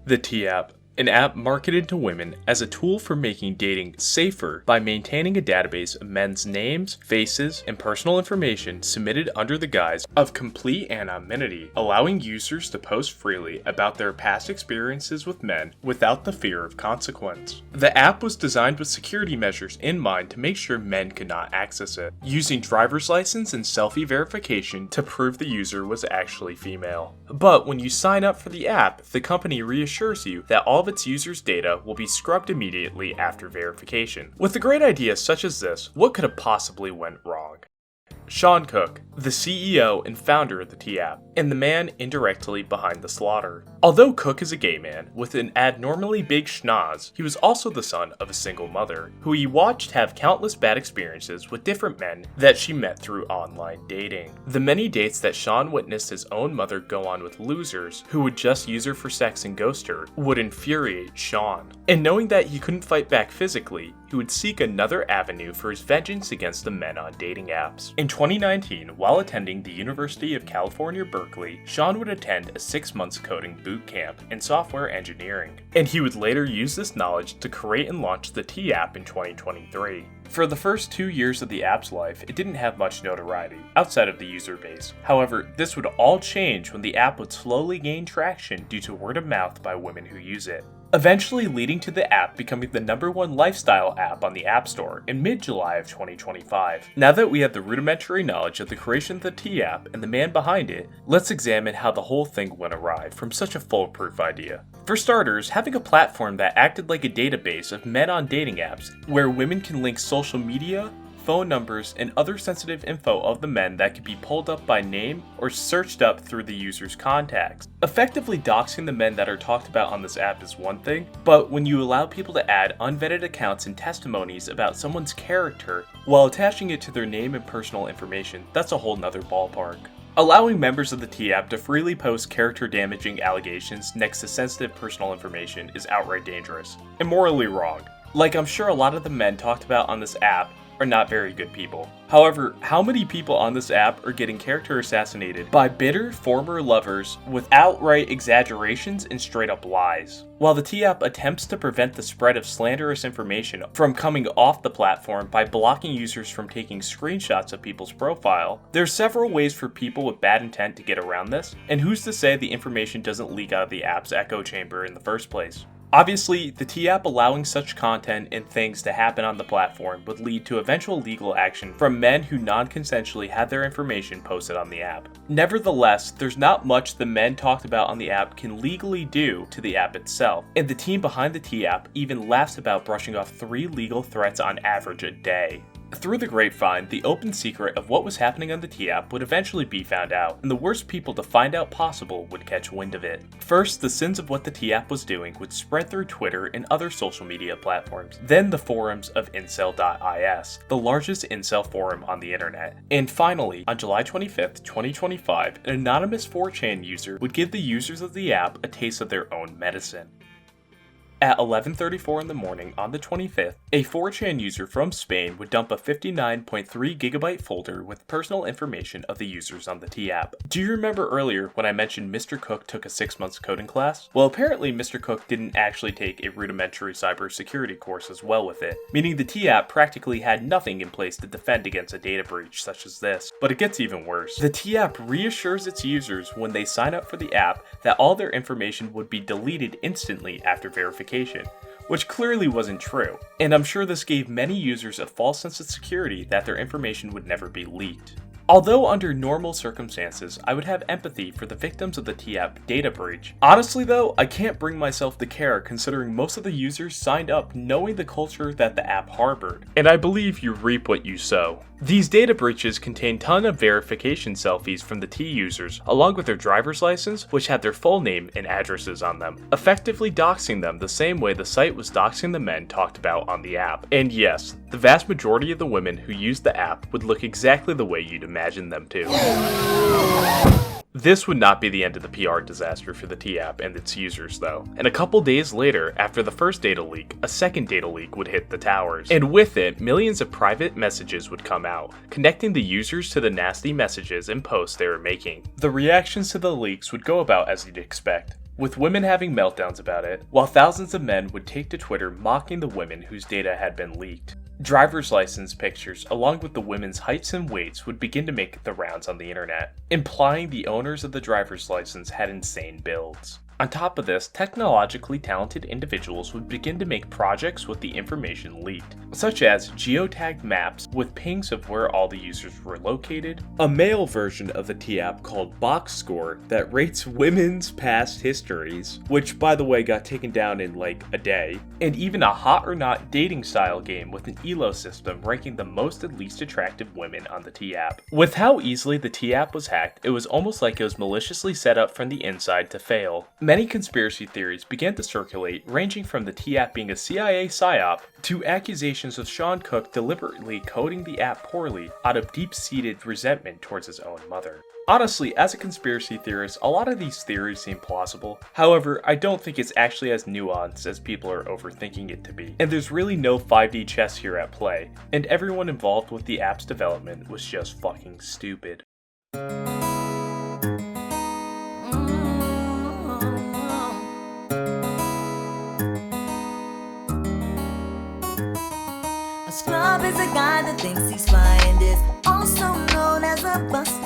The T-App, an app marketed to women as a tool for making dating safer by maintaining a database of men's names, faces, and personal information submitted under the guise of complete anonymity, allowing users to post freely about their past experiences with men without the fear of consequence. The app was designed with security measures in mind to make sure men could not access it, using driver's license and selfie verification to prove the user was actually female. But when you sign up for the app, the company reassures you that all of its users' data will be scrubbed immediately after verification. With a great idea such as this, what could have possibly went wrong? Sean Cook, the CEO and founder of the T-App, and the man indirectly behind the slaughter. Although Cook is a gay man with an abnormally big schnoz, he was also the son of a single mother, who he watched have countless bad experiences with different men that she met through online dating. The many dates that Sean witnessed his own mother go on with losers who would just use her for sex and ghost her would infuriate Sean. And knowing that he couldn't fight back physically, he would seek another avenue for his vengeance against the men on dating apps. In 2019, while attending the University of California, Berkeley, Sean would attend a 6-month coding boot camp in software engineering, and he would later use this knowledge to create and launch the T-App in 2023. For the first 2 years of the app's life, it didn't have much notoriety outside of the user base. However, this would all change when the app would slowly gain traction due to word of mouth by women who use it, eventually leading to the app becoming the #1 lifestyle app on the App Store in mid-July of 2025. Now that we have the rudimentary knowledge of the creation of the T-App and the man behind it, let's examine how the whole thing went awry from such a foolproof idea. For starters, having a platform that acted like a database of men on dating apps, where women can link social media, phone numbers, and other sensitive info of the men that could be pulled up by name or searched up through the user's contacts. Effectively doxing the men that are talked about on this app is one thing, but when you allow people to add unvetted accounts and testimonies about someone's character while attaching it to their name and personal information, that's a whole nother ballpark. Allowing members of the T-App to freely post character-damaging allegations next to sensitive personal information is outright dangerous, and morally wrong. Like I'm sure a lot of the men talked about on this app are not very good people. However, how many people on this app are getting character assassinated by bitter former lovers with outright exaggerations and straight up lies? While the T-App attempts to prevent the spread of slanderous information from coming off the platform by blocking users from taking screenshots of people's profile, there's several ways for people with bad intent to get around this, and who's to say the information doesn't leak out of the app's echo chamber in the first place? Obviously, the T-App allowing such content and things to happen on the platform would lead to eventual legal action from men who non-consensually had their information posted on the app. Nevertheless, there's not much the men talked about on the app can legally do to the app itself, and the team behind the T-App even laughs about brushing off 3 legal threats on average a day. Through the grapevine, the open secret of what was happening on the T-App would eventually be found out, and the worst people to find out possible would catch wind of it. First, the sins of what the T-App was doing would spread through Twitter and other social media platforms, then the forums of incel.is, the largest incel forum on the internet. And finally, on July 25th, 2025, an anonymous 4chan user would give the users of the app a taste of their own medicine. At 11:34 in the morning on the 25th, a 4chan user from Spain would dump a 59.3 gigabyte folder with personal information of the users on the T-App. Do you remember earlier when I mentioned Mr. Cook took a 6-month coding class? Well, apparently Mr. Cook didn't actually take a rudimentary cybersecurity course as well with it, meaning the T-App practically had nothing in place to defend against a data breach such as this. But it gets even worse. The T-App reassures its users when they sign up for the app that all their information would be deleted instantly after verification, which clearly wasn't true, and I'm sure this gave many users a false sense of security that their information would never be leaked. Although under normal circumstances, I would have empathy for the victims of the T-App data breach. Honestly though, I can't bring myself to care considering most of the users signed up knowing the culture that the app harbored. And I believe you reap what you sow. These data breaches contain ton of verification selfies from the T users, along with their driver's license, which had their full name and addresses on them, effectively doxing them the same way the site was doxing the men talked about on the app. And yes, the vast majority of the women who used the app would look exactly the way you'd imagine them to. This would not be the end of the PR disaster for the T-App and its users though, and a couple days later, after the first data leak, a second data leak would hit the towers. And with it, millions of private messages would come out, connecting the users to the nasty messages and posts they were making. The reactions to the leaks would go about as you'd expect. with women having meltdowns about it, while thousands of men would take to Twitter mocking the women whose data had been leaked. Driver's license pictures, along with the women's heights and weights, would begin to make the rounds on the internet, implying the owners of the driver's license had insane builds. On top of this, technologically talented individuals would begin to make projects with the information leaked, such as geotagged maps with pings of where all the users were located, a male version of the T-app called Box Score that rates women's past histories, which by the way got taken down in like a day, and even a hot or not dating style game with an elo system ranking the most and least attractive women on the T-app. With how easily the T-app was hacked, it was almost like it was maliciously set up from the inside to fail. Many conspiracy theories began to circulate, ranging from the T-app being a CIA psyop to accusations of Sean Cook deliberately coding the app poorly out of deep-seated resentment towards his own mother. Honestly, as a conspiracy theorist, a lot of these theories seem plausible. However, I don't think it's actually as nuanced as people are overthinking it to be. And there's really no 5D chess here at play, and everyone involved with the app's development was just fucking stupid. A scrub is a guy that thinks he's fly and is also known as a buster.